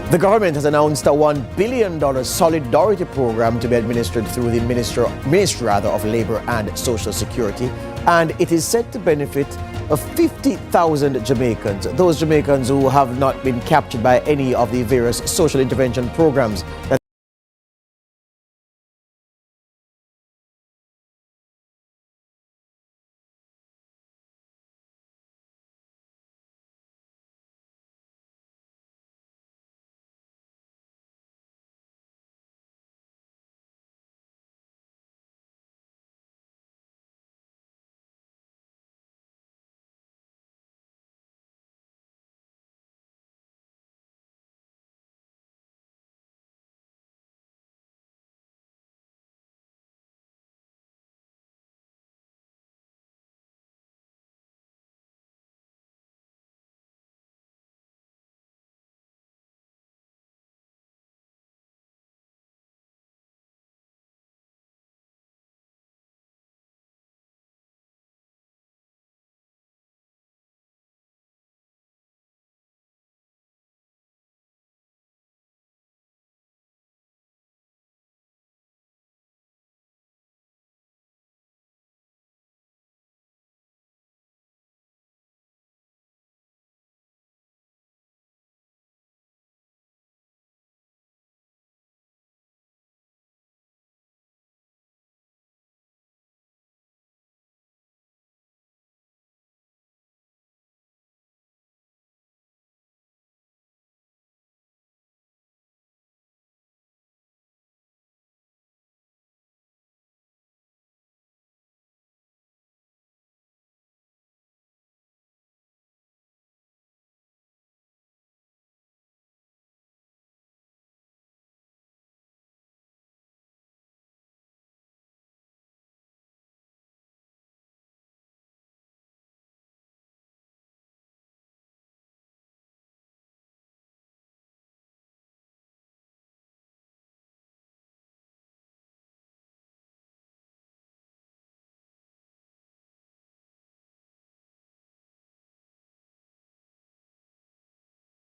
The government has announced a $1 billion solidarity program to be administered through the Ministry of Labor and Social Security, and it is set to benefit 50,000 Jamaicans, those Jamaicans who have not been captured by any of the various social intervention programs that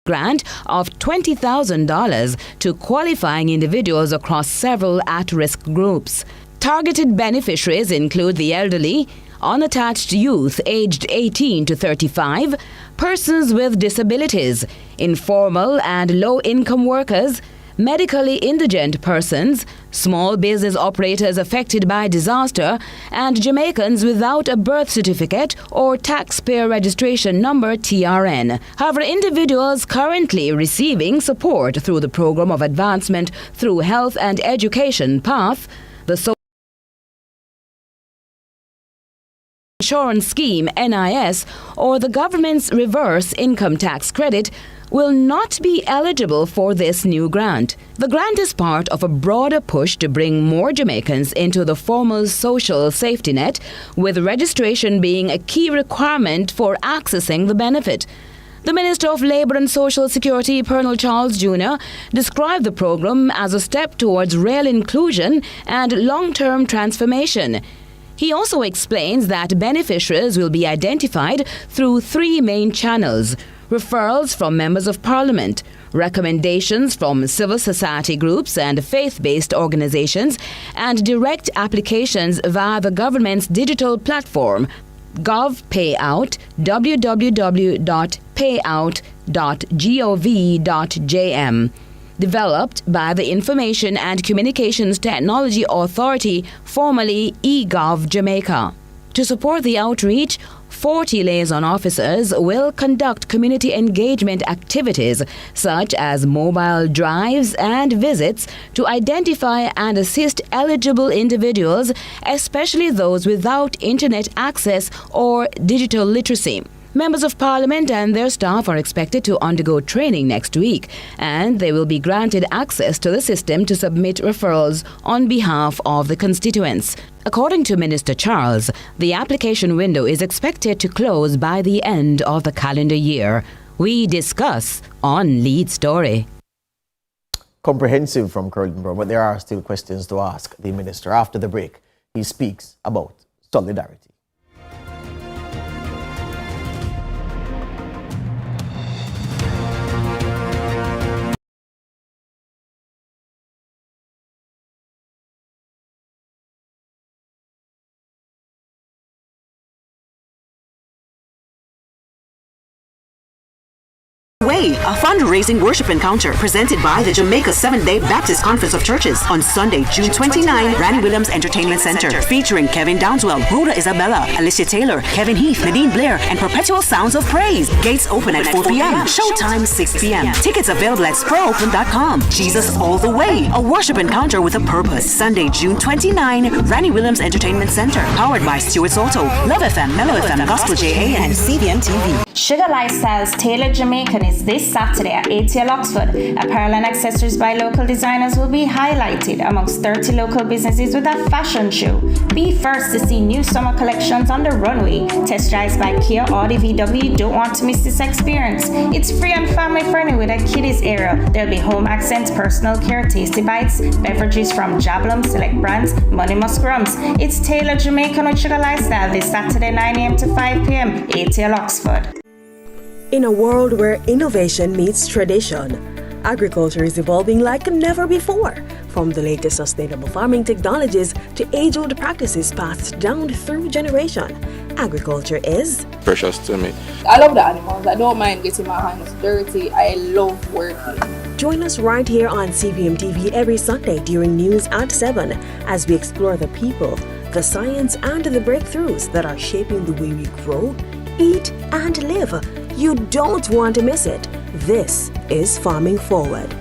grant of $20,000 to qualifying individuals across several at-risk groups. Targeted beneficiaries include the elderly, unattached youth aged 18 to 35, persons with disabilities, informal and low-income workers, medically indigent persons, small business operators affected by disaster, and Jamaicans without a birth certificate or taxpayer registration number (TRN). However, individuals currently receiving support through the Program of Advancement through Health and Education PATH, the Social Insurance Scheme (NIS), or the government's reverse income tax credit will not be eligible for this new grant. The grant is part of a broader push to bring more Jamaicans into the formal social safety net, with registration being a key requirement for accessing the benefit. The Minister of Labour and Social Security, Colonel Charles Jr., described the program as a step towards real inclusion and long-term transformation. He also explains that beneficiaries will be identified through three main channels: referrals from members of parliament, recommendations from civil society groups and faith-based organizations, and direct applications via the government's digital platform, GovPayout, www.payout.gov.jm, developed by the Information and Communications Technology Authority, formerly eGov Jamaica. To support the outreach, 40 liaison officers will conduct community engagement activities such as mobile drives and visits to identify and assist eligible individuals, especially those without internet access or digital literacy. Members of Parliament and their staff are expected to undergo training next week, and they will be granted access to the system to submit referrals on behalf of the constituents. According to Minister Charles, the application window is expected to close by the end of the calendar year. We discuss on Lead Story. Comprehensive from Curtin Brown, but there are still questions to ask the Minister. After the break, he speaks about solidarity. Way, a fundraising worship encounter presented by the Jamaica Seventh-day Baptist Conference of Churches on Sunday, June 29, Randy Williams Entertainment Center, featuring Kevin Downswell, Rhoda Isabella, Alicia Taylor, Kevin Heath, Nadine Blair, and Perpetual Sounds of Praise. Gates open at 4 p.m. Showtime 6 p.m. Tickets available at SpurOpen.com. Jesus All the Way, a worship encounter with a purpose. Sunday, June 29, Randy Williams Entertainment Center, powered by Stuart Soto, Love FM, Mellow FM, Gospel JA, and CVM TV. Sugar Lifestyles Tailored Jamaican is this Saturday at ATL Oxford. Apparel and accessories by local designers will be highlighted amongst 30 local businesses with a fashion show. Be first to see new summer collections on the runway. Test drives by Kia, Audi, VW. You don't want to miss this experience. It's free and family friendly with a kiddies area. There'll be home accents, personal care, tasty bites, beverages from Jablum, select brands, Money Musk Rums. It's Tailored Jamaican with Sugar Lifestyle this Saturday 9 a.m. to 5 p.m. ATL Oxford. In a world where innovation meets tradition, agriculture is evolving like never before. From the latest sustainable farming technologies to age-old practices passed down through generation, agriculture is precious to me. I love the animals. I don't mind getting my hands dirty. I love working. Join us right here on CVM TV every Sunday during news at 7 as we explore the people, the science, and the breakthroughs that are shaping the way we grow, eat, and live. You don't want to miss it. This is Farming Forward.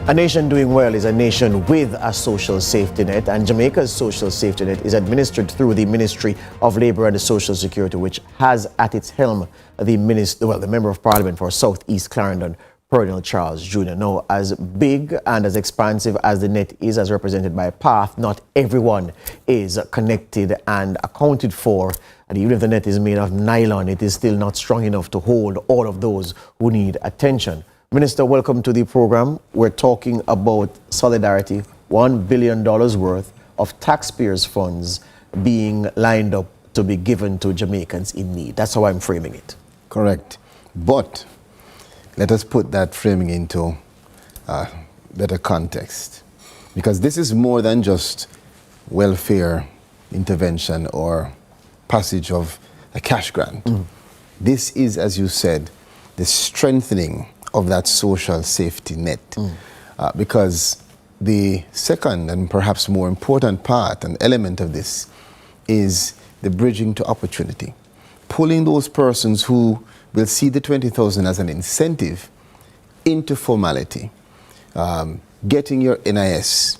A nation doing well is a nation with a social safety net, and Jamaica's social safety net is administered through the Ministry of Labour and Social Security, which has at its helm the Member of Parliament for South East Clarendon, Pernell Charles Jr. Now, as big and as expansive as the net is, as represented by PATH, not everyone is connected and accounted for. And even if the net is made of nylon, it is still not strong enough to hold all of those who need attention. Minister, welcome to the program. We're talking about solidarity, $1 billion worth of taxpayers' funds being lined up to be given to Jamaicans in need. That's how I'm framing it. Correct. But let us put that framing into better context. Because this is more than just welfare intervention or passage of a cash grant. This is, as you said, the strengthening of that social safety net. Because the second and perhaps more important part and element of this is the bridging to opportunity. Pulling those persons who will see the 20,000 as an incentive into formality. Getting your NIS,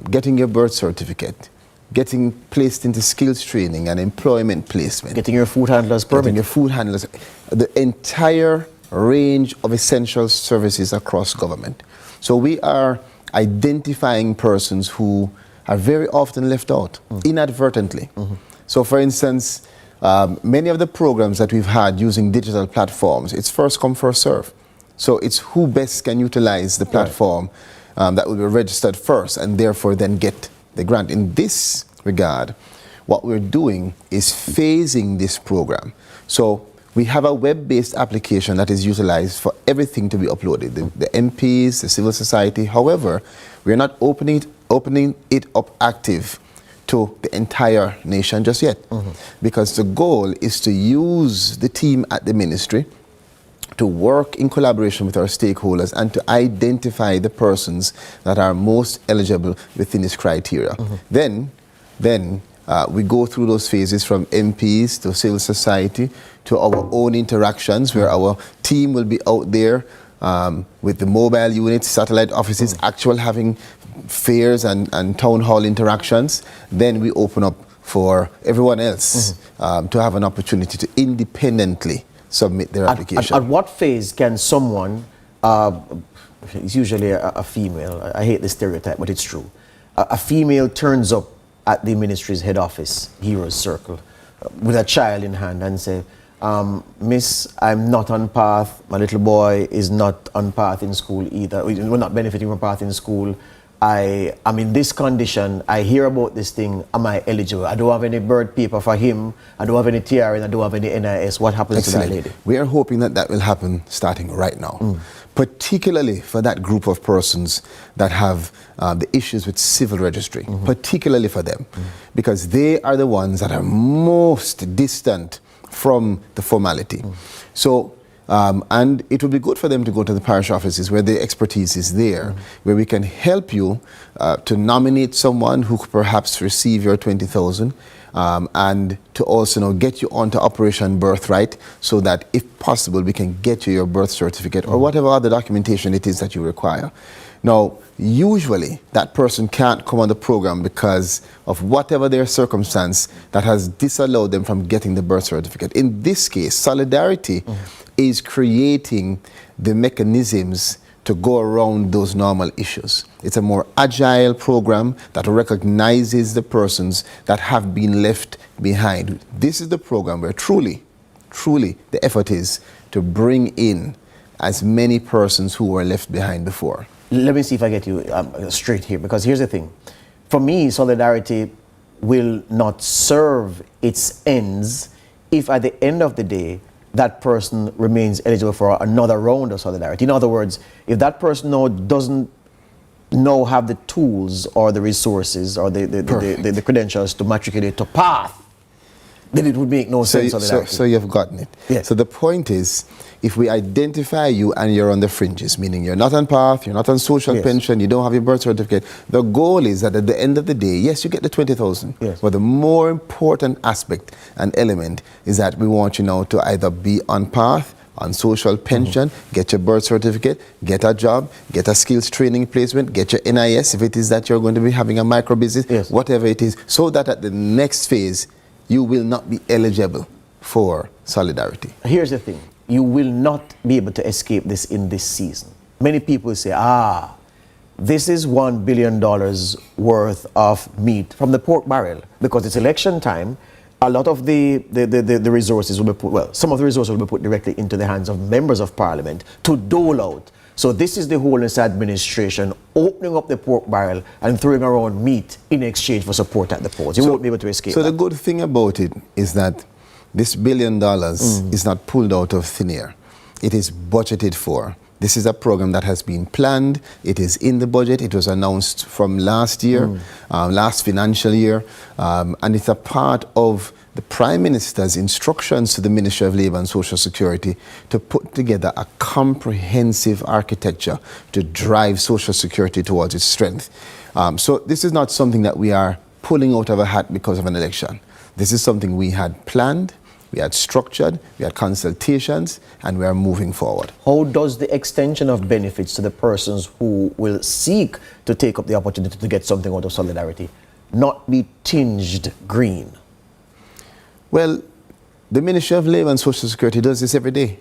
getting your birth certificate, getting placed into skills training and employment placement. Getting your food handler's permit. Getting your food handler's, the entire range of essential services across government. So we are identifying persons who are very often left out, inadvertently. So for instance, many of the programs that we've had using digital platforms, it's first come, first serve. So it's who best can utilize the platform that will be registered first and therefore then get the grant. In this regard, what we're doing is phasing this program. So we have a web-based application that is utilized for everything to be uploaded, the MPs, the civil society. However, we're not opening it up active to the entire nation just yet. Because the goal is to use the team at the ministry to work in collaboration with our stakeholders and to identify the persons that are most eligible within this criteria. Then we go through those phases from MPs to civil society to our own interactions, where our team will be out there with the mobile units, satellite offices, actual having fairs and town hall interactions. Then we open up for everyone else to have an opportunity to independently submit their application. At what phase can someone, it's usually a female, I hate the stereotype, but it's true, a female turns up at the ministry's head office, Heroes Circle, with a child in hand and say, Miss, I'm not on PATH, my little boy is not on PATH in school either, we're not benefiting from PATH in school, I'm in this condition, I hear about this thing, am I eligible? I don't have any birth paper for him, I don't have any TRN, I don't have any NIS. What happens to that lady? We are hoping that that will happen starting right now, particularly for that group of persons that have the issues with civil registry, particularly for them, because they are the ones that are most distant from the formality. So, and it would be good for them to go to the parish offices where the expertise is there, where we can help you to nominate someone who could perhaps receive your 20,000, and to also get you onto Operation Birthright, so that if possible we can get you your birth certificate or whatever other documentation it is that you require. Now, usually that person can't come on the program because of whatever their circumstance that has disallowed them from getting the birth certificate. In this case, Solidarity is creating the mechanisms to go around those normal issues. It's a more agile program that recognizes the persons that have been left behind. This is the program where truly the effort is to bring in as many persons who were left behind before. Let me see if I get you straight here, because here's the thing. For me, Solidarity will not serve its ends if at the end of the day that person remains eligible for another round of Solidarity. In other words, if that person now doesn't have the tools or the resources or the credentials to matriculate to PATH, then it would make no sense. So you've gotten it. Yes. So the point is, if we identify you and you're on the fringes, meaning you're not on PATH, you're not on social pension, you don't have your birth certificate, the goal is that at the end of the day, yes, you get the 20,000, but the more important aspect and element is that we want you now to either be on PATH, on social pension, get your birth certificate, get a job, get a skills training placement, get your NIS if it is that you're going to be having a micro business, whatever it is, so that at the next phase, you will not be eligible for Solidarity. Here's the thing. You will not be able to escape this in this season. Many people say, this is $1 billion worth of meat from the pork barrel, because it's election time. A lot of the resources will be put, well, some of the resources will be put directly into the hands of members of parliament to dole out. So this is the Holiness administration opening up the pork barrel and throwing around meat in exchange for support at the polls. You won't be able to escape that. The good thing about it is that this $1 billion is not pulled out of thin air. It is budgeted for. This is a program that has been planned. It is in the budget. It was announced from last year, last financial year, and it's a part of the Prime Minister's instructions to the Ministry of Labour and Social Security to put together a comprehensive architecture to drive Social Security towards its strength. So this is not something that we are pulling out of a hat because of an election. This is something we had planned, we had structured, we had consultations, and we are moving forward. How does the extension of benefits to the persons who will seek to take up the opportunity to get something out of Solidarity not be tinged green? Well, the Ministry of Labour and Social Security does this every day.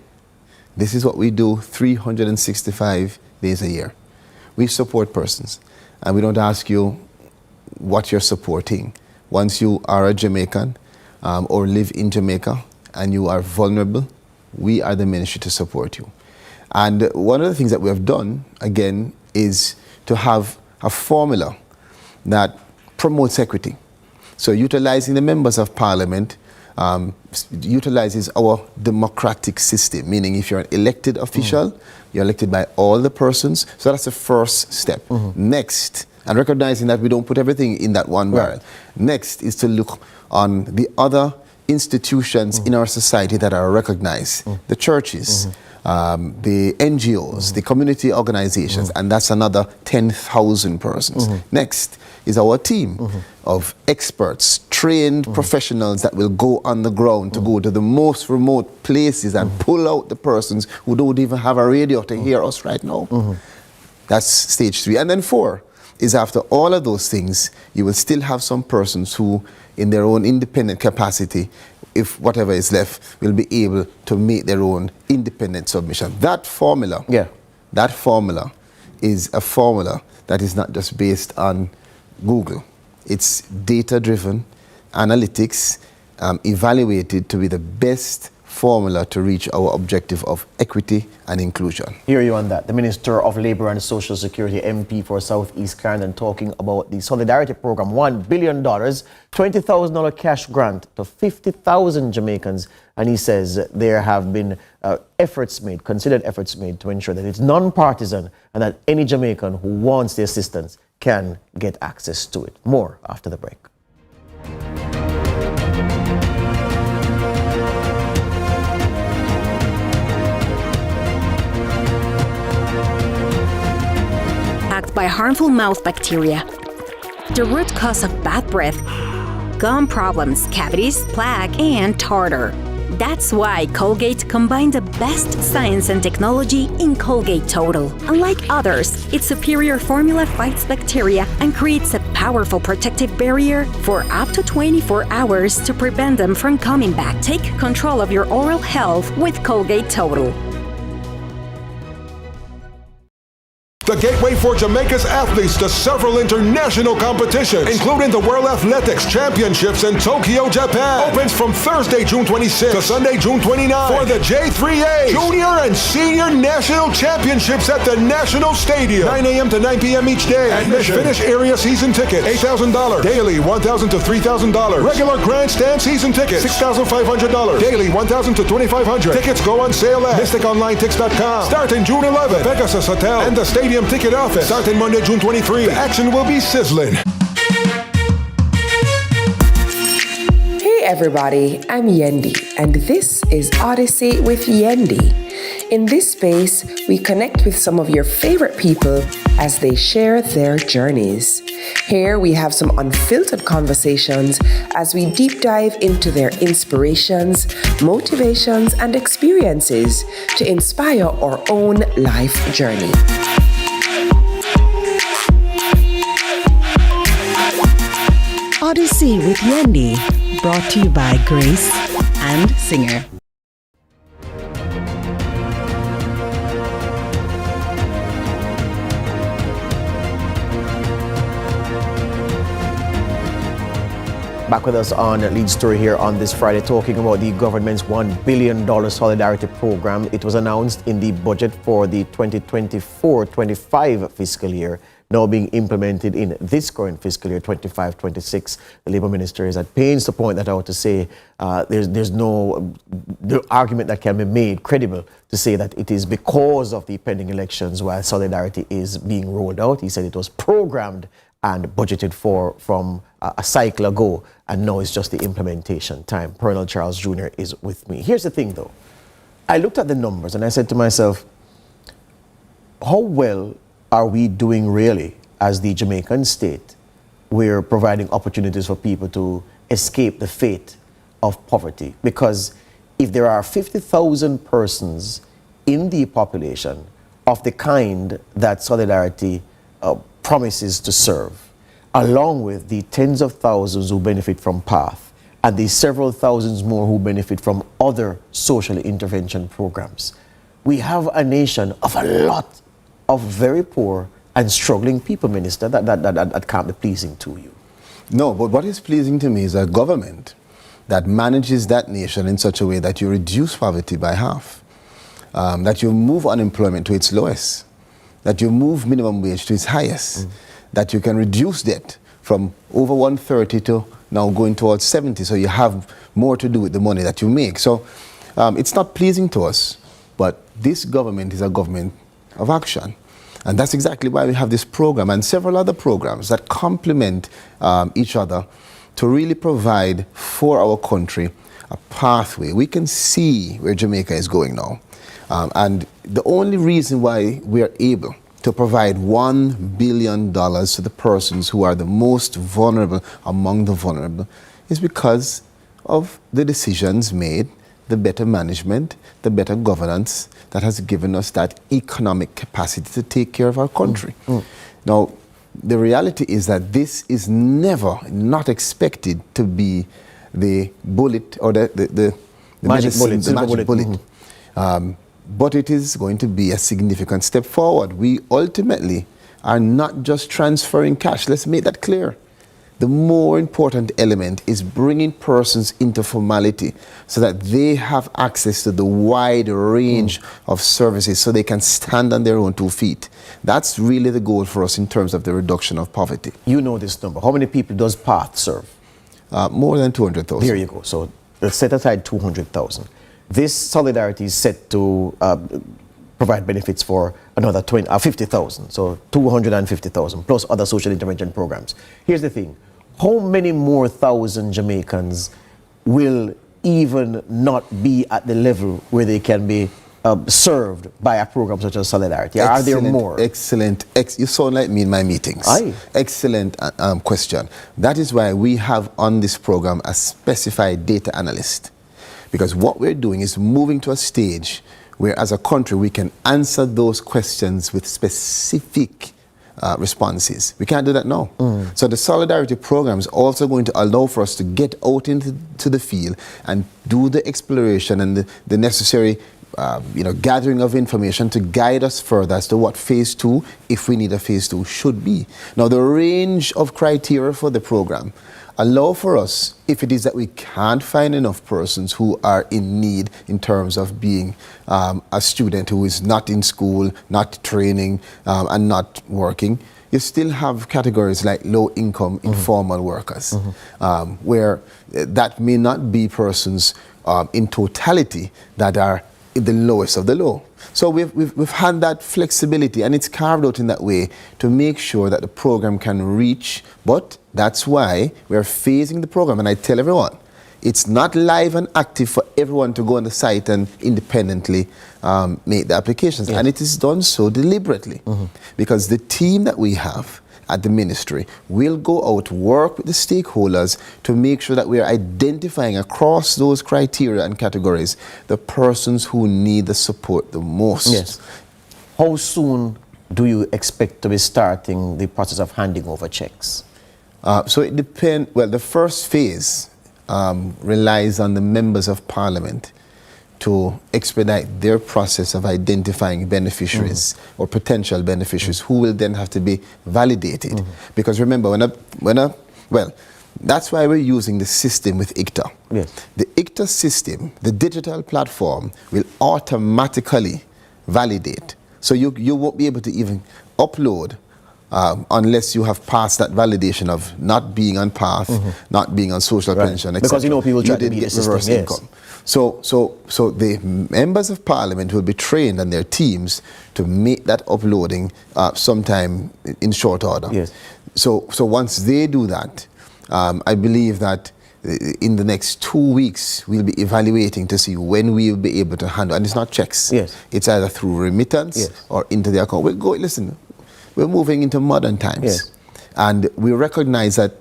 This is what we do 365 days a year. We support persons, and we don't ask you what you're supporting. Once you are a Jamaican or live in Jamaica and you are vulnerable, we are the ministry to support you. And one of the things that we have done, again, is to have a formula that promotes equity. So utilizing the members of parliament utilizes our democratic system, meaning if you're an elected official, you're elected by all the persons. So that's the first step. Next, and recognizing that we don't put everything in that one barrel. Next is to look on the other institutions in our society that are recognized, the churches, the NGOs, the community organizations, and that's another 10,000 persons. Next is our team of experts, trained professionals that will go on the ground to go to the most remote places and pull out the persons who don't even have a radio to hear us right now. That's stage 3. And then 4 is after all of those things, you will still have some persons who, in their own independent capacity, if whatever is left, will be able to make their own independent submission. That formula, that formula is a formula that is not just based on Google. It's data-driven, analytics, evaluated to be the best formula to reach our objective of equity and inclusion. Hear you on that. The Minister of Labour and Social Security, MP for Southeast Clarendon, talking about the Solidarity Program, $1 billion, $20,000 cash grant to 50,000 Jamaicans. And he says there have been considered efforts made to ensure that it's non-partisan and that any Jamaican who wants the assistance can get access to it. More after the break. By harmful mouth bacteria, the root cause of bad breath, gum problems, cavities, plaque, and tartar. That's why Colgate combined the best science and technology in Colgate Total. Unlike others, its superior formula fights bacteria and creates a powerful protective barrier for up to 24 hours to prevent them from coming back. Take control of your oral health with Colgate Total. The gateway for Jamaica's athletes to several international competitions, including the World Athletics Championships in Tokyo, Japan, opens from Thursday, June 26 to Sunday, June 29 for the J3A Junior and Senior National Championships at the National Stadium, 9 a.m. to 9 p.m. each day. Admission, finish area season ticket, $8,000. Daily, $1,000 to $3,000. Regular grandstand season ticket, $6,500. Daily, $1,000 to $2,500. Tickets go on sale at MysticOnlineTix.com. Starting June 11, Pegasus Hotel and the Stadium Ticket Office. Starting Monday, June 23. The action will be sizzling. Hey everybody, I'm Yendi, and this is Odyssey with Yendi. In this space, we connect with some of your favorite people as they share their journeys. Here we have some unfiltered conversations as we deep dive into their inspirations, motivations, and experiences to inspire our own life journey. Odyssey with Yendi, brought to you by Grace and Singer. Back with us on Lead Story here on this Friday, talking about the government's $1 billion Solidarity Program. It was announced in the budget for the 2024-25 fiscal year, now being implemented in this current fiscal year, 25-26. The Labour Minister is at pains to point that out, to say there's no argument that can be made credible to say that it is because of the pending elections while Solidarity is being rolled out. He said it was programmed and budgeted for from a cycle ago, and now it's just the implementation time. Colonel Charles Jr. is with me. Here's the thing though. I looked at the numbers and I said to myself, how well are we doing really as the Jamaican state? We're providing opportunities for people to escape the fate of poverty. Because if there are 50,000 persons in the population of the kind that Solidarity promises to serve, along with the tens of thousands who benefit from PATH and the several thousands more who benefit from other social intervention programs, we have a nation of a lot of very poor and struggling people, Minister, that can't be pleasing to you. No, but what is pleasing to me is a government that manages that nation in such a way that you reduce poverty by half, that you move unemployment to its lowest, that you move minimum wage to its highest, that you can reduce debt from over 130 to now going towards 70, so you have more to do with the money that you make. So it's not pleasing to us, but this government is a government of action. And that's exactly why we have this program and several other programs that complement each other to really provide for our country a pathway. We can see where Jamaica is going now. And the only reason why we are able to provide $1 billion to the persons who are the most vulnerable among the vulnerable is because of the decisions made, the better management, the better governance that has given us that economic capacity to take care of our country. Now, the reality is that this is never not expected to be the bullet or the magic medicine, bullet, the magic bullet. But it is going to be a significant step forward. We ultimately are not just transferring cash. Let's make that clear. the more important element is bringing persons into formality so that they have access to the wide range of services so they can stand on their own 2 feet. That's really the goal for us in terms of the reduction of poverty. You know this number. How many people does PATH serve? More than 200,000. There you go. So let's set aside 200,000. This solidarity is set to provide benefits for another 50,000. So 250,000 plus other social intervention programs. Here's the thing. How many more thousand Jamaicans will even not be at the level where they can be served by a program such as Solidarity? Are there more? Excellent. You sound like me in my meetings. Aye. Excellent question. That is why we have on this program a specified data analyst. Because what we're doing is moving to a stage where as a country we can answer those questions with specific responses. We can't do that now. So the Solidarity program is also going to allow for us to get out into the field and do the exploration and the necessary gathering of information to guide us further as to what phase 2, if we need a phase 2, should be. Now the range of criteria for the program allow for us, if it is that we can't find enough persons who are in need in terms of being a student who is not in school, not training, and not working, you still have categories like low-income, informal workers, where that may not be persons in totality that are the lowest of the low. So we've had that flexibility, and it's carved out in that way to make sure that the program can reach, but that's why we're phasing the program. And I tell everyone, it's not live and active for everyone to go on the site and independently make the applications. Yes. And it is done so deliberately because the team that we have at the ministry will go out, work with the stakeholders to make sure that we are identifying across those criteria and categories the persons who need the support the most. Yes. How soon do you expect to be starting the process of handing over checks? So it depends. Well, the first phase relies on the members of parliament to expedite their process of identifying beneficiaries or potential beneficiaries who will then have to be validated. Because remember, well, that's why we're using the system with ICTA. Yes. The ICTA system, the digital platform, will automatically validate. So you won't be able to even upload unless you have passed that validation of not being on PATH, not being on social pension, etc. Because people try to beat the system, reverse income. So the members of parliament will be trained and their teams to make that uploading sometime in short order. Yes. So once they do that, I believe that in the next 2 weeks we'll be evaluating to see when we will be able to handle, and it's not checks. Yes. It's either through remittance or into the account. We're moving into modern times. Yes. And we recognize that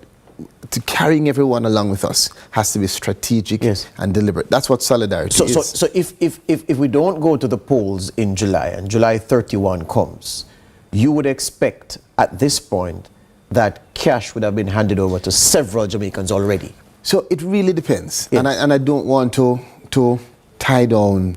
carrying everyone along with us has to be strategic and deliberate. That's what solidarity is. So if we don't go to the polls in July and July 31 comes, you would expect at this point that cash would have been handed over to several Jamaicans already? So it really depends. Yes. And I don't want to tie down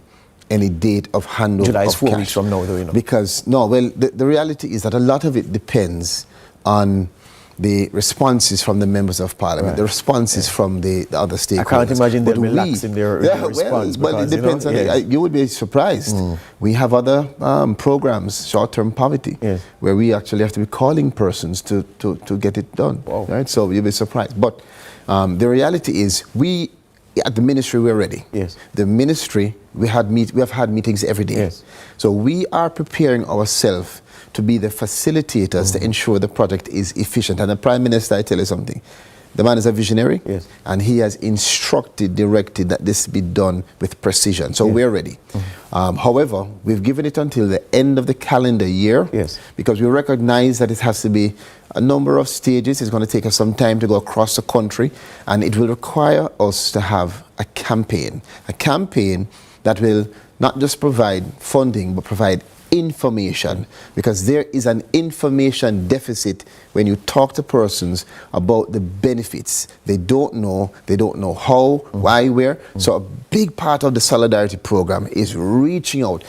any date of handover July is of 4 cash. weeks from now, though, you know. Because, the reality is that a lot of it depends on the responses from the members of parliament, the responses from the other stakeholders. I can't imagine they'll relax in their response. Well, it depends on you would be surprised. We have other programs, short-term poverty, where we actually have to be calling persons to get it done. Wow. Right? So you'll be surprised. But the reality is at the ministry, we're ready. Yes. The ministry, we have had meetings every day. Yes. So we are preparing ourselves to be the facilitators to ensure the project is efficient. And the Prime Minister, I tell you something, the man is a visionary, and he has directed that this be done with precision. So we're ready. However, we've given it until the end of the calendar year because we recognize that it has to be a number of stages. It's going to take us some time to go across the country, and it will require us to have a campaign that will not just provide funding, but provide information, because there is an information deficit when you talk to persons about the benefits. They don't know how, why, where. So a big part of the Solidarity program is reaching out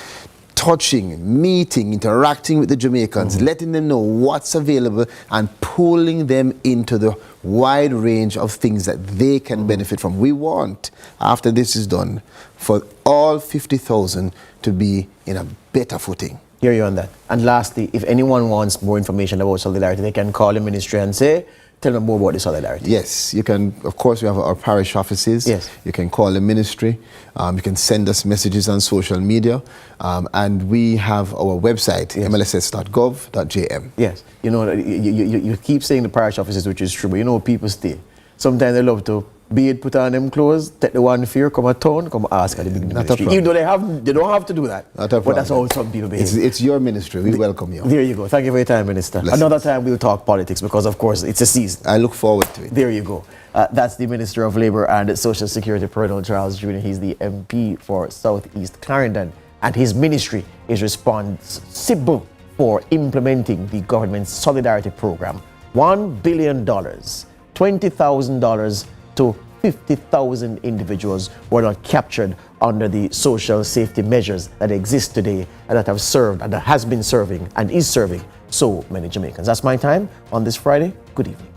touching, meeting, interacting with the Jamaicans, letting them know what's available and pulling them into the wide range of things that they can benefit from. We want, after this is done, for all 50,000 to be in a better footing. Hear you on that. And lastly, if anyone wants more information about Solidarity, they can call the ministry and say, tell them more about the Solidarity. Yes, you can. Of course, we have our parish offices. Yes. You can call the ministry. You can send us messages on social media. And we have our website, mlss.gov.jm. Yes. You know, you keep saying the parish offices, which is true, but you know, people stay. Sometimes they love to be it put on them clothes, take the one fear, come a town, come ask at the big ministry. Even though they don't have to do that. Not a problem. But that's how some people behave. It's your ministry. We welcome you. There you go. Thank you for your time, Minister. Blessings. Another time we'll talk politics because, of course, it's a season. I look forward to it. There you go. That's the Minister of Labour and Social Security, Colonel Charles Jr. He's the MP for Southeast Clarendon, and his ministry is responsible for implementing the government's Solidarity Program. $1 billion, $20,000 to 50,000 individuals were not captured under the social safety measures that exist today and that have served and that has been serving and is serving so many Jamaicans. That's my time on this Friday. Good evening.